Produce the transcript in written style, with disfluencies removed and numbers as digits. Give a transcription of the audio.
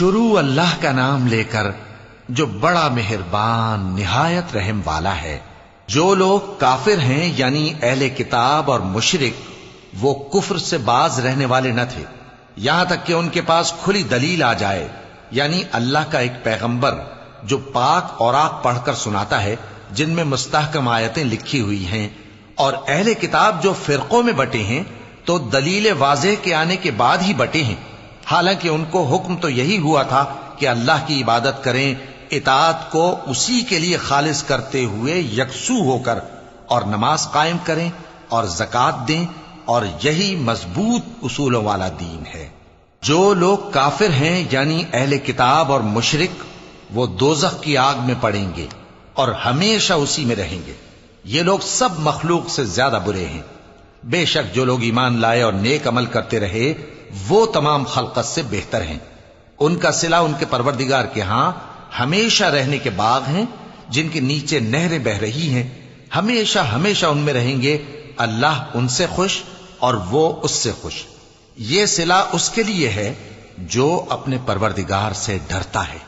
شروع اللہ کا نام لے کر جو بڑا مہربان نہایت رحم والا ہے۔ جو لوگ کافر ہیں یعنی اہل کتاب اور مشرک، وہ کفر سے باز رہنے والے نہ تھے یہاں تک کہ ان کے پاس کھلی دلیل آ جائے، یعنی اللہ کا ایک پیغمبر جو پاک اوراق پڑھ کر سناتا ہے جن میں مستحکم آیتیں لکھی ہوئی ہیں، اور اہل کتاب جو فرقوں میں بٹے ہیں تو دلیل واضح کے آنے کے بعد ہی بٹے ہیں، حالانکہ ان کو حکم تو یہی ہوا تھا کہ اللہ کی عبادت کریں، اطاعت کو اسی کے لیے خالص کرتے ہوئے یکسو ہو کر، اور نماز قائم کریں اور زکوٰۃ دیں، اور یہی مضبوط اصولوں والا دین ہے۔ جو لوگ کافر ہیں یعنی اہل کتاب اور مشرک، وہ دوزخ کی آگ میں پڑیں گے اور ہمیشہ اسی میں رہیں گے۔ یہ لوگ سب مخلوق سے زیادہ برے ہیں۔ بے شک جو لوگ ایمان لائے اور نیک عمل کرتے رہے وہ تمام خلقت سے بہتر ہیں۔ ان کا صلہ ان کے پروردگار کے ہاں ہمیشہ رہنے کے باغ ہیں جن کے نیچے نہریں بہ رہی ہیں، ہمیشہ ہمیشہ ان میں رہیں گے۔ اللہ ان سے خوش اور وہ اس سے خوش۔ یہ صلہ اس کے لیے ہے جو اپنے پروردگار سے ڈرتا ہے۔